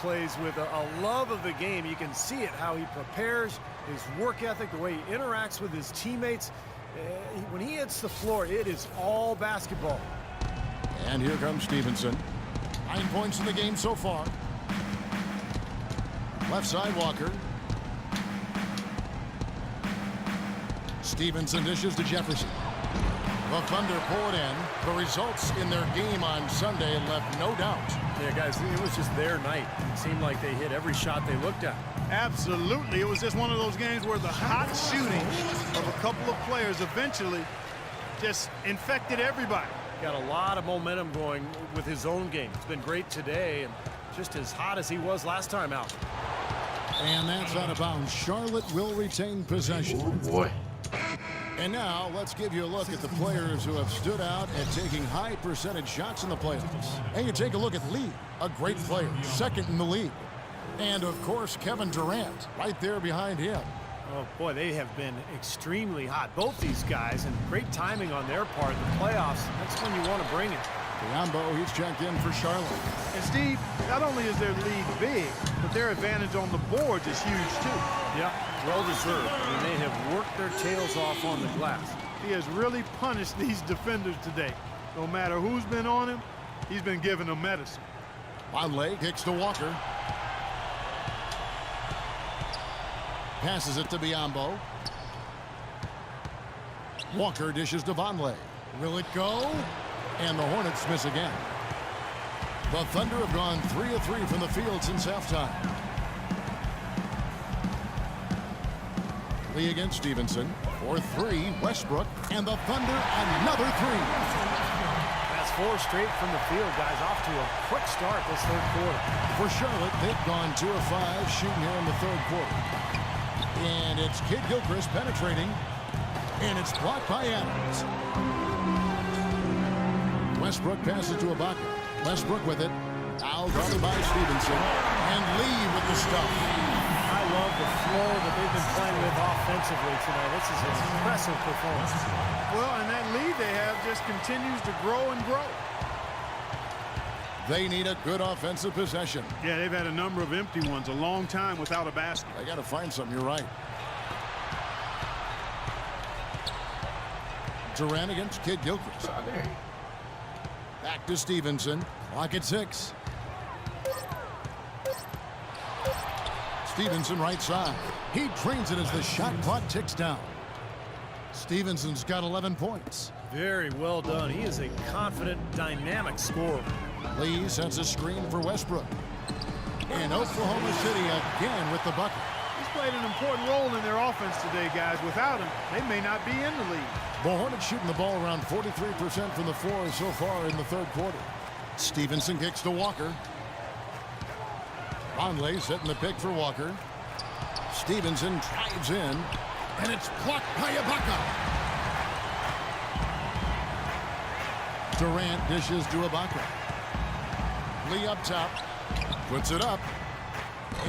plays with a love of the game. You can see it, how he prepares, his work ethic, the way he interacts with his teammates. When he hits the floor, it is all basketball. And here comes Stevenson. 9 points in the game so far. Left side, Walker. Stevenson dishes to Jefferson. The Thunder poured in. The results in their game on Sunday left no doubt. Yeah, guys, it was just their night. It seemed like they hit every shot they looked at. Absolutely. It was just one of those games where the hot shooting of a couple of players eventually just infected everybody. Got a lot of momentum going with his own game. It's been great today and just as hot as he was last time out. And that's out of bounds. Charlotte will retain possession. Oh, boy. And now let's give you a look at the players who have stood out at taking high percentage shots in the playoffs. And you take a look at Lee, a great player, second in the league. And of course, Kevin Durant, right there behind him. Oh boy, they have been extremely hot, both these guys, and great timing on their part. The playoffs, that's when you want to bring it. Biombo, he's checked in for Charlotte. And Steve, not only is their lead big, but their advantage on the boards is huge too. Yeah, well deserved. I mean, they have worked their tails off on the glass. He has really punished these defenders today. No matter who's been on him, he's been giving them medicine. Vonleh kicks to Walker. Passes it to Biombo. Walker dishes to Vonleh. Will it go? And the Hornets miss again. The Thunder have gone 3 of 3 from the field since halftime. Lee against Stevenson. For 3, Westbrook. And the Thunder another 3. That's 4 straight from the field, guys. Off to a quick start this third quarter. For Charlotte, they've gone 2 of 5 shooting here in the third quarter. And it's Kid Gilchrist penetrating. And it's blocked by Adams. Westbrook passes to Ibaka. Westbrook with it. Now guarded by Stevenson. And Lee with the stuff. I love the flow that they've been playing with offensively tonight. This is an impressive performance. Well, and that lead they have just continues to grow and grow. They need a good offensive possession. Yeah, they've had a number of empty ones, a long time without a basket. They got to find something, you're right. Durant against Kid Gilchrist. Back to Stevenson. Clock at 6. Stevenson right side. He trains it as the shot clock ticks down. Stevenson's got 11 points. Very well done. He is a confident, dynamic scorer. Lee sets a screen for Westbrook. And Oklahoma City again with the bucket. He's played an important role in their offense today, guys. Without him, they may not be in the lead. The Hornets shooting the ball around 43% from the floor so far in the third quarter. Stevenson kicks to Walker. Vonleh setting the pick for Walker. Stevenson drives in, and it's blocked by Ibaka. Durant dishes to Ibaka. Lee up top, puts it up,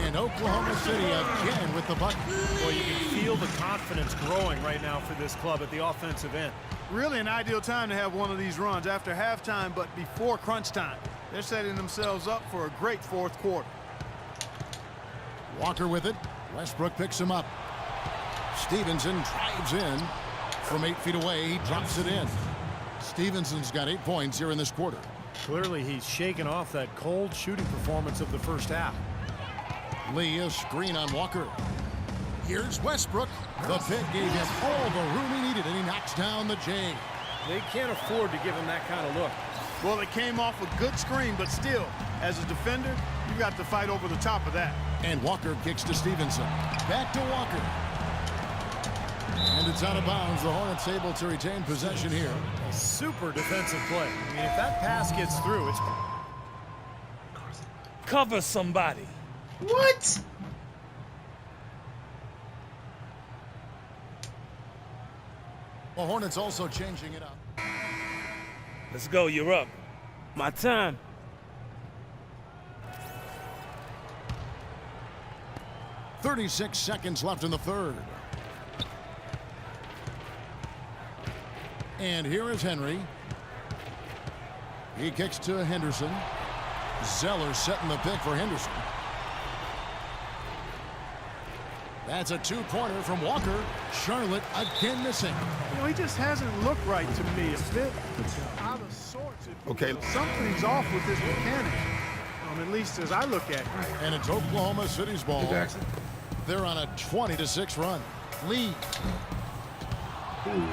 and Oklahoma City again with the bucket. Well, you can feel the confidence growing right now for this club at the offensive end. Really an ideal time to have one of these runs after halftime, but before crunch time. They're setting themselves up for a great fourth quarter. Walker with it. Westbrook picks him up. Stevenson drives in. From 8 feet away, he drops it in. Stevenson's got 8 points here in this quarter. Clearly, he's shaken off that cold shooting performance of the first half. Lee, a screen on Walker. Here's Westbrook. The pick gave him all the room he needed, and he knocks down the J. They can't afford to give him that kind of look. Well, it came off a good screen, but still, as a defender, you got to fight over the top of that. And Walker kicks to Stevenson. Back to Walker. And it's out of bounds. The Hornets able to retain possession here. A super defensive play. I mean, if that pass gets through, it's... Cover somebody. What? The Hornets also changing it up. Let's go, you're up. My time. .36 seconds left in the third. And here is Henry. He kicks to Henderson. Zeller setting the pick for Henderson. That's a two-pointer from Walker. Charlotte again missing. You know, he just hasn't looked right to me. A bit out of sorts. Okay. Something's off with his mechanics, at least as I look at it. And it's Oklahoma City's ball. They're on a 20-6 run. Lee.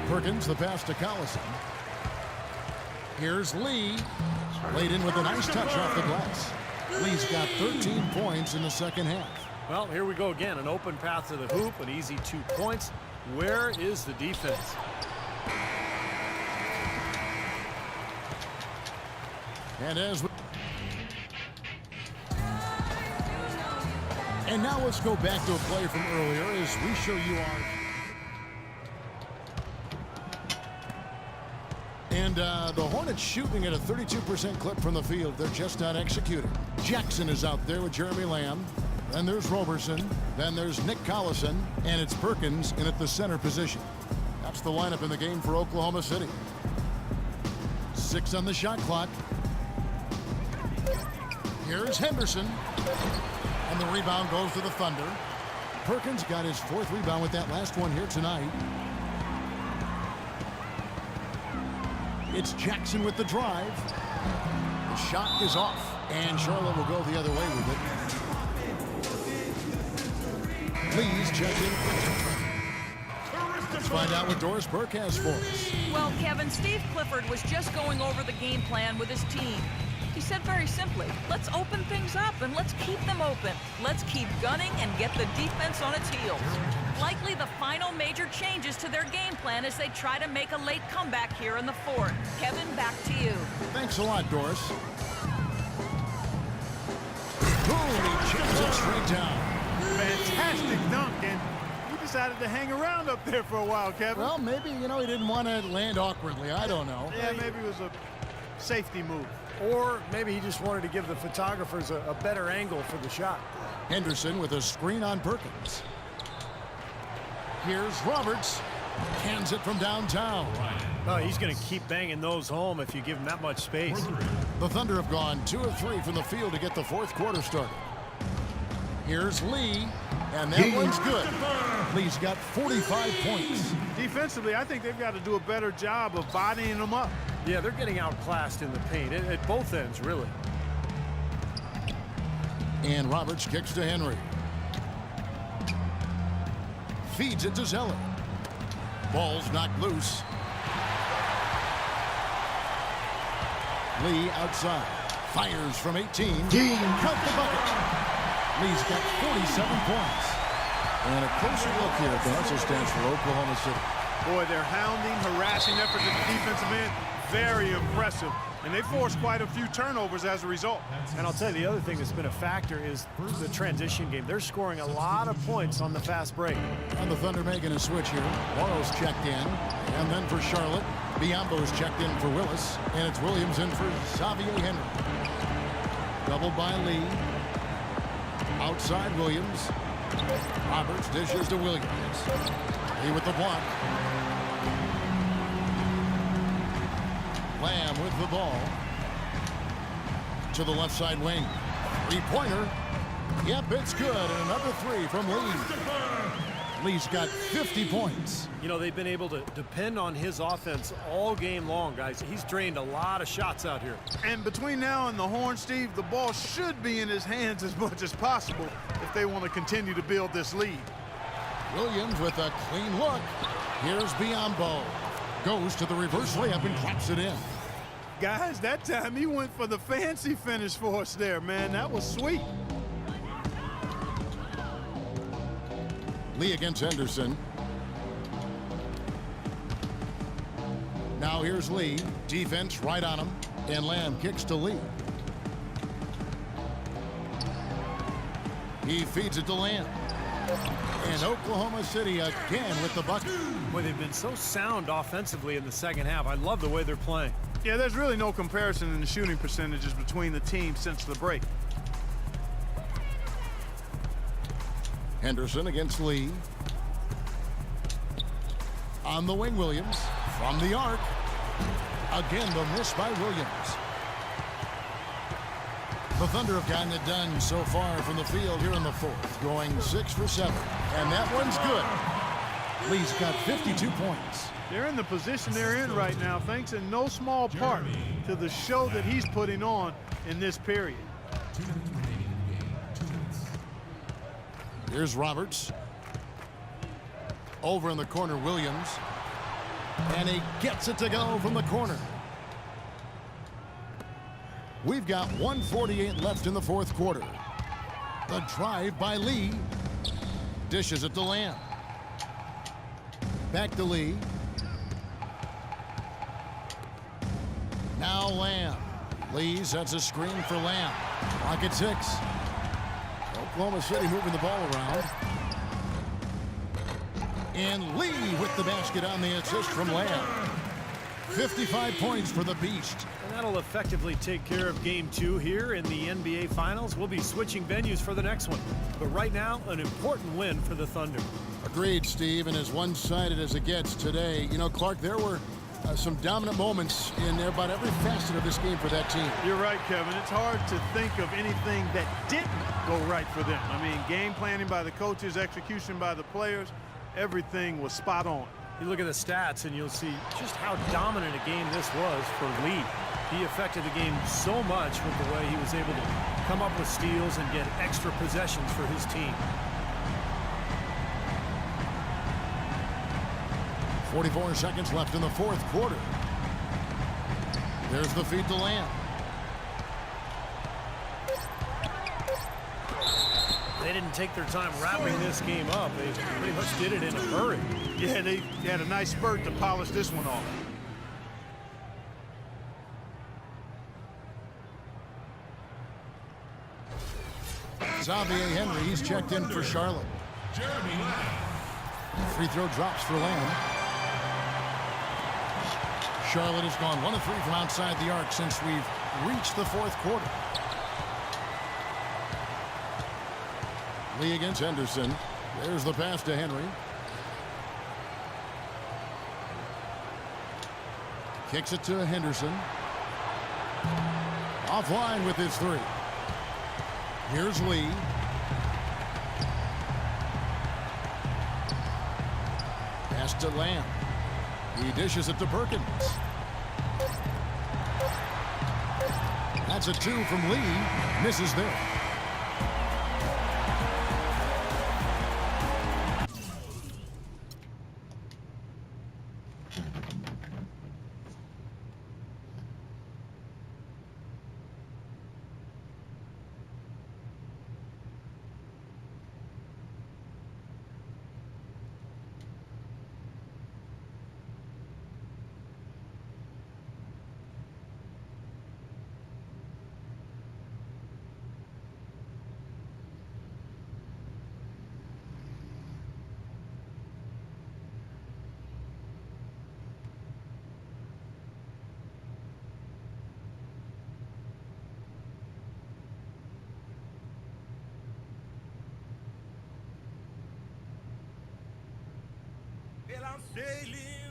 Perkins, the pass to Collison. Here's Lee. Laid in with a nice touch off the glass. Lee's got 13 points in the second half. Well, here we go again. An open path to the hoop, an easy 2 points. Where is the defense? And now let's go back to a play from earlier as we show you our... And the Hornets shooting at a 32% clip from the field. They're just not executing. Jackson is out there with Jeremy Lamb. Then there's Roberson. Then there's Nick Collison. And it's Perkins in at the center position. That's the lineup in the game for Oklahoma City. 6 on the shot clock. Here's Henderson. And the rebound goes to the Thunder. Perkins got his 4th rebound with that last one here tonight. It's Jackson with the drive. The shot is off. And Charlotte will go the other way with it. Please check in. Let's find out what Doris Burke has for us. Well, Kevin, Steve Clifford was just going over the game plan with his team. He said very simply, let's open things up and let's keep them open. Let's keep gunning and get the defense on its heels. Likely the final major changes to their game plan as they try to make a late comeback here in the 4th. Kevin, back to you. Thanks a lot, Doris. Boom, he chips it straight down. Fantastic dunk, and he decided to hang around up there for a while, Kevin. Well, maybe, he didn't want to land awkwardly. I don't know. Yeah, maybe it was a safety move. Or maybe he just wanted to give the photographers a better angle for the shot. Henderson with a screen on Perkins. Here's Roberts. Cans it from downtown. Oh, he's going to keep banging those home if you give him that much space. The Thunder have gone 2 of 3 from the field to get the 4th quarter started. Here's Lee, and that one's good. Lee's got 45 points. Defensively, I think they've got to do a better job of bodying them up. Yeah, they're getting outclassed in the paint at both ends, really. And Roberts kicks to Henry. Feeds it to Zeller. Ball's knocked loose. Lee outside. Fires from 18. Cut the bucket. Lee's got 47 points. And a closer look here at the hustle stance for Oklahoma City. Boy, their hounding, harassing effort at the defensive end, very impressive. And they forced quite a few turnovers as a result. And I'll tell you, the other thing that's been a factor is the transition game. They're scoring a lot of points on the fast break. And the Thunder making a switch here. Morrow's checked in. And then for Charlotte, Biombo's checked in for Willis. And it's Williams in for Xavier Henry. Doubled by Lee. Outside Williams. Roberts dishes to Williams. Lee with the block. Lamb with the ball. To the left side wing. 3-pointer. Yep, it's good. And another 3 from Lee. Lee's got 50 points. They've been able to depend on his offense all game long, guys. He's drained a lot of shots out here. And between now and the horn, Steve, the ball should be in his hands as much as possible if they want to continue to build this lead. Williams with a clean look. Here's Biombo. Goes to the reverse layup and claps it in. Guys, that time he went for the fancy finish for us there, man. That was sweet. Lee against Henderson. Now here's Lee. Defense right on him. And Lamb kicks to Lee. He feeds it to Lamb. And Oklahoma City again with the bucket. Boy, they've been so sound offensively in the second half. I love the way they're playing. Yeah, there's really no comparison in the shooting percentages between the teams since the break. Henderson against Lee. On the wing, Williams. From the arc. Again, the miss by Williams. The Thunder have gotten it done so far from the field here in the fourth, going 6 for 7. And that one's good. Lee's got 52 points. They're in the position they're in right now, thanks in no small part to the show that he's putting on in this period. Here's Roberts. Over in the corner, Williams. And he gets it to go from the corner. We've got 1:48 left in the fourth quarter. The drive by Lee. Dishes it to Lamb. Back to Lee. Now Lamb. Lee sets a screen for Lamb. Clock at 6. Oklahoma City moving the ball around. And Lee with the basket on the assist from Lamb. 55 points for the Beast. And that'll effectively take care of game 2 here in the NBA Finals. We'll be switching venues for the next one. But right now, an important win for the Thunder. Agreed, Steve, and as one-sided as it gets today. You know, Clark, there were some dominant moments in about every facet of this game for that team. You're right, Kevin. It's hard to think of anything that didn't go right for them. I mean, game planning by the coaches, execution by the players, everything was spot on. You look at the stats and you'll see just how dominant a game this was for Lee. He affected the game so much with the way he was able to come up with steals and get extra possessions for his team. 44 seconds left in the fourth quarter. There's the feed to Lamb. They didn't take their time wrapping this game up. They pretty much did it in a hurry. Yeah, they had a nice spurt to polish this one off. Xavier Henry, he's checked in for Charlotte. Free throw drops for Lamb. Charlotte has gone 1 of 3 from outside the arc since we've reached the fourth quarter. Lee against Henderson. There's the pass to Henry. Kicks it to Henderson. Offline with his 3. Here's Lee. Pass to Lamb. He dishes it to Perkins. That's a 2 from Lee. Misses there. I'm sailing